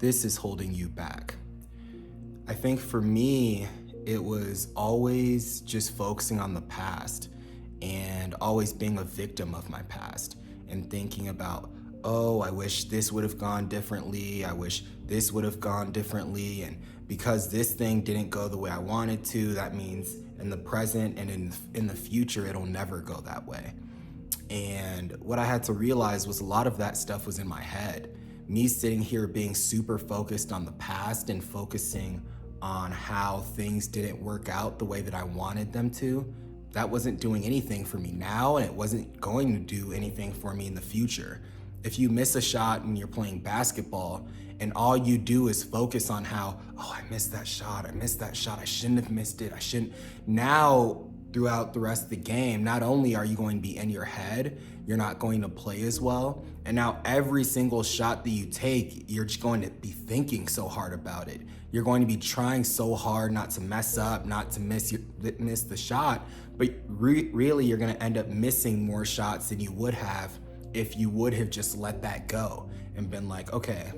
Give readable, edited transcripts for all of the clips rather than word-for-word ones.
this is holding you back? I think for me, it was always just focusing on the past and always being a victim of my past and thinking about, oh, I wish this would have gone differently. I wish this would have gone differently. And because this thing didn't go the way I wanted to, that means in the present and in the future, it'll never go that way. And what I had to realize was a lot of that stuff was in my head. Me sitting here being super focused on the past and focusing on how things didn't work out the way that I wanted them to, that wasn't doing anything for me now, and it wasn't going to do anything for me in the future. If you miss a shot and you're playing basketball and all you do is focus on how, oh, I missed that shot, I shouldn't have missed it, Now, throughout the rest of the game, not only are you going to be in your head, you're not going to play as well. And now every single shot that you take, you're just going to be thinking so hard about it. You're going to be trying so hard not to mess up, not to miss the shot, but really you're going to end up missing more shots than you would have if you would have just let that go and been like, okay,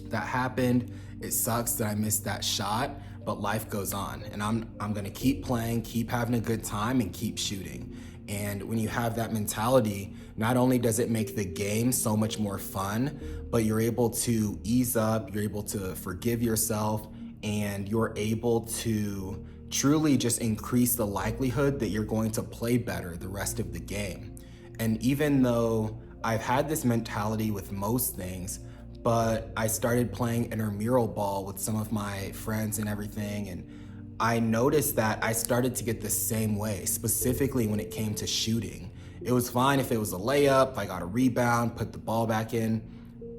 that happened. It sucks that I missed that shot, but life goes on, and I'm gonna keep playing, keep having a good time, and keep shooting. And when you have that mentality, not only does it make the game so much more fun, but you're able to ease up, you're able to forgive yourself, and you're able to truly just increase the likelihood that you're going to play better the rest of the game. And even though I've had this mentality with most things, but I started playing intramural ball with some of my friends and everything, and I noticed that I started to get the same way, specifically when it came to shooting. It was fine if it was a layup, I got a rebound, put the ball back in,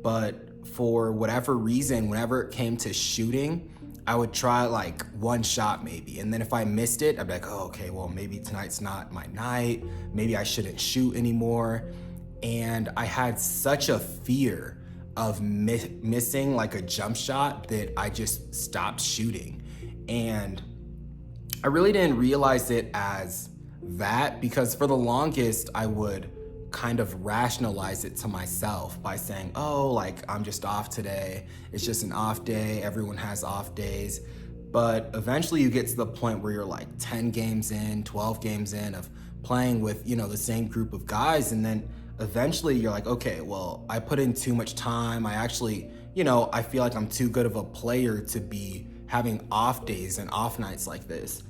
but for whatever reason, whenever it came to shooting, I would try like one shot maybe, and then if I missed it, I'd be like, oh, okay, well, maybe tonight's not my night, maybe I shouldn't shoot anymore. And I had such a fear of missing like a jump shot that I just stopped shooting. And I really didn't realize it as that, because for the longest I would kind of rationalize it to myself by saying, oh, like I'm just off today. It's just an off day. Everyone has off days. But eventually you get to the point where you're like 10 games in, 12 games in of playing with, the same group of guys. And then eventually you're like, okay, well, I put in too much time. I actually, I feel like I'm too good of a player to be having off days and off nights like this.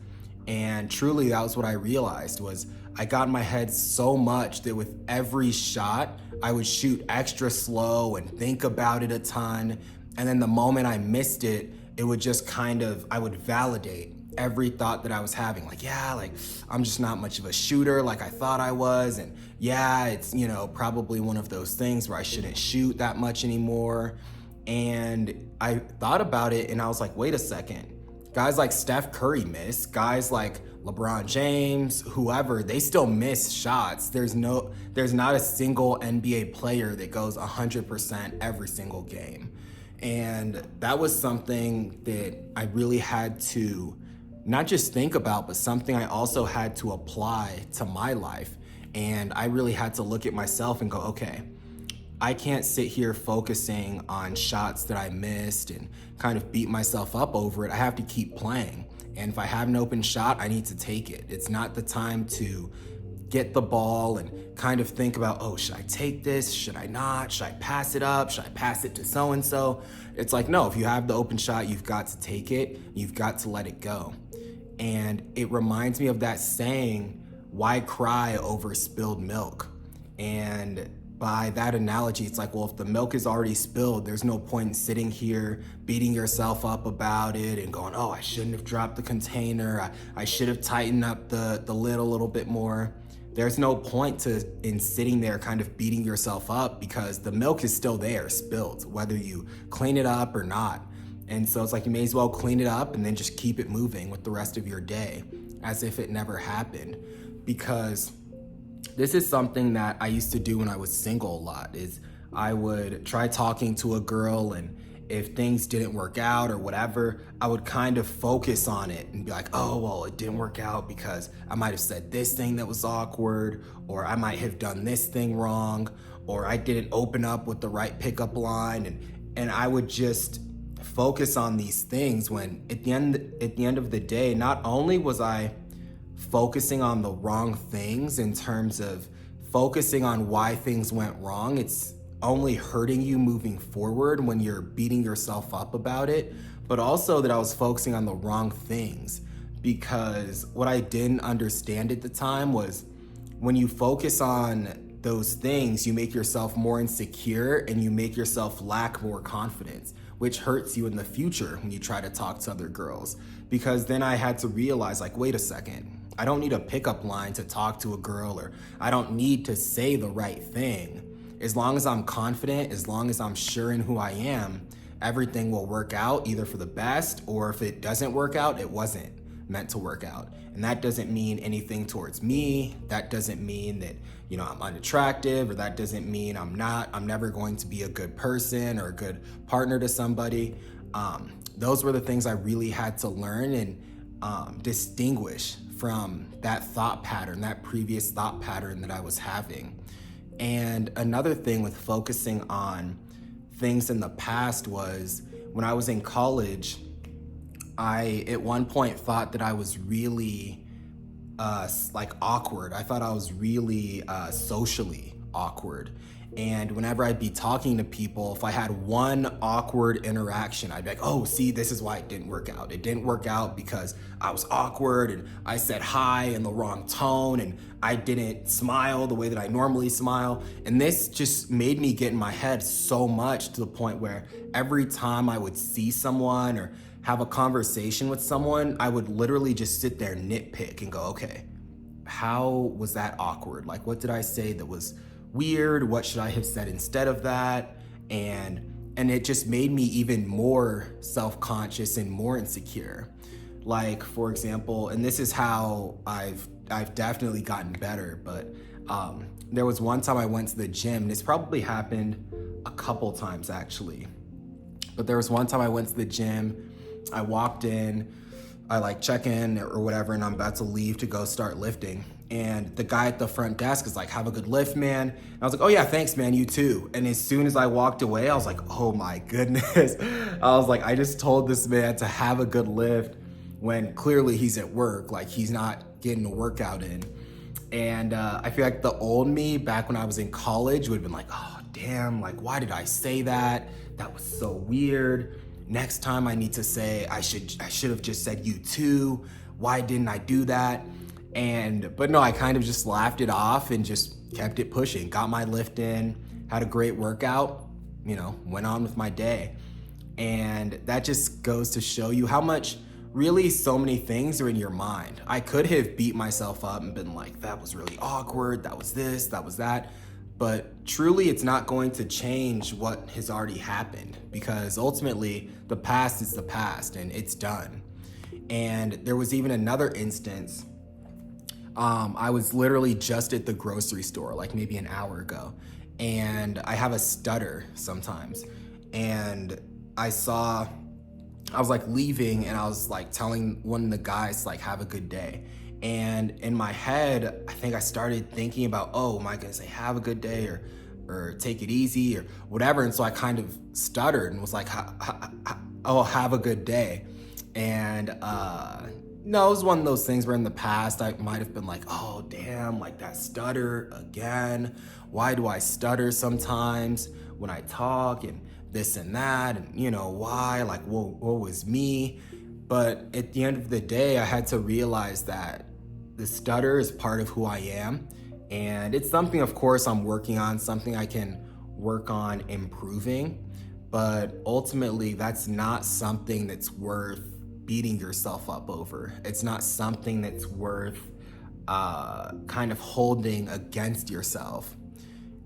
And truly that was what I realized, was I got in my head so much that with every shot, I would shoot extra slow and think about it a ton. And then the moment I missed it, it would just I would validate every thought that I was having. Like, yeah, like I'm just not much of a shooter like I thought I was. And yeah, it's, probably one of those things where I shouldn't shoot that much anymore. And I thought about it and I was like, wait a second. Guys like Steph Curry miss, guys like LeBron James, whoever, they still miss shots. There's not a single NBA player that goes 100% every single game. And that was something that I really had to not just think about, but something I also had to apply to my life. And I really had to look at myself and go, okay, I can't sit here focusing on shots that I missed and kind of beat myself up over it. I have to keep playing. And if I have an open shot, I need to take it. It's not the time to get the ball and kind of think about, oh, should I take this? Should I not? Should I pass it up? Should I pass it to so-and-so? It's like, no, if you have the open shot, you've got to take it. You've got to let it go. And it reminds me of that saying, why cry over spilled milk? And by that analogy, it's like, well, if the milk is already spilled, there's no point in sitting here beating yourself up about it and going, oh, I shouldn't have dropped the container. I should have tightened up the lid a little bit more. There's no point in sitting there kind of beating yourself up, because the milk is still there, spilled, whether you clean it up or not. And so it's like, you may as well clean it up and then just keep it moving with the rest of your day as if it never happened. Because this is something that I used to do when I was single a lot, is I would try talking to a girl, and if things didn't work out or whatever, I would kind of focus on it and be like, oh, well, it didn't work out because I might have said this thing that was awkward, or I might have done this thing wrong, or I didn't open up with the right pickup line. And And I would just focus on these things when at the end of the day, not only was I focusing on the wrong things in terms of focusing on why things went wrong, it's only hurting you moving forward when you're beating yourself up about it, but also that I was focusing on the wrong things. Because what I didn't understand at the time was when you focus on those things, you make yourself more insecure and you make yourself lack more confidence, which hurts you in the future when you try to talk to other girls. Because then I had to realize, like, wait a second, I don't need a pickup line to talk to a girl, or I don't need to say the right thing. As long as I'm confident, as long as I'm sure in who I am, everything will work out either for the best, or if it doesn't work out, it wasn't meant to work out. And that doesn't mean anything towards me. That doesn't mean that, I'm unattractive, or that doesn't mean I'm never going to be a good person or a good partner to somebody. Those were the things I really had to learn and distinguish from that thought pattern, that previous thought pattern that I was having. And another thing with focusing on things in the past was when I was in college, I at one point thought that I was really awkward. I thought I was really socially awkward. And whenever I'd be talking to people, if I had one awkward interaction, I'd be like, oh, see, this is why it didn't work out. It didn't work out because I was awkward and I said hi in the wrong tone and I didn't smile the way that I normally smile. And this just made me get in my head so much to the point where every time I would see someone or have a conversation with someone, I would literally just sit there and nitpick and go, okay, how was that awkward? Like, what did I say that was weird? What should I have said instead of that? And it just made me even more self-conscious and more insecure. Like, for example, and this is how I've definitely gotten better, but there was one time I went to the gym, and it's probably happened a couple times actually. But there was one time I went to the gym, I walked in, I check in or whatever, and I'm about to leave to go start lifting. And the guy at the front desk is like, have a good lift, man. And I was like, oh yeah, thanks, man, you too. And as soon as I walked away, I was like, oh my goodness. I was like, I just told this man to have a good lift when clearly he's at work, like he's not getting a workout in. And I feel like the old me back when I was in college would have been like, oh damn, like why did I say that? That was so weird. Next time I need to say, I should have just said you too. Why didn't I do that? But no, I kind of just laughed it off and just kept it pushing. Got my lift in, had a great workout, went on with my day. And that just goes to show you how much really so many things are in your mind. I could have beat myself up and been like, that was really awkward, that was this, that was that. But truly, it's not going to change what has already happened, because ultimately the past is the past and it's done. And there was even another instance. I was literally just at the grocery store, like maybe an hour ago, and I have a stutter sometimes. And I was like leaving and I was like telling one of the guys like, have a good day. And in my head, I think I started thinking about, oh, am I gonna say have a good day or take it easy or whatever? And so I kind of stuttered and was like, oh, have a good day. And no, it was one of those things where in the past I might have been like, oh damn, like that stutter again. Why do I stutter sometimes when I talk and this and that? And why? Like, what was me? But at the end of the day, I had to realize that the stutter is part of who I am. And it's something, of course, I'm working on, something I can work on improving. But ultimately, that's not something that's worth beating yourself up over. It's not something that's worth kind of holding against yourself.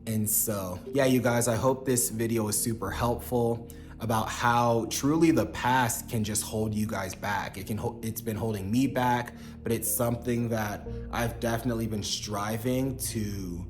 And so, yeah, you guys, I hope this video was super helpful about how truly the past can just hold you guys back. It's been holding me back, but it's something that I've definitely been striving to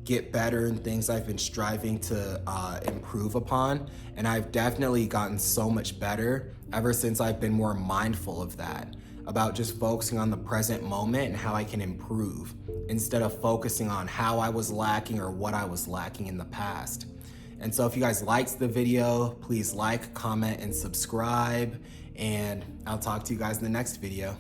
get better and things I've been striving to improve upon. And I've definitely gotten so much better ever since I've been more mindful of that, about just focusing on the present moment and how I can improve instead of focusing on how I was lacking or what I was lacking in the past. And so if you guys liked the video, please like, comment, and subscribe. And I'll talk to you guys in the next video.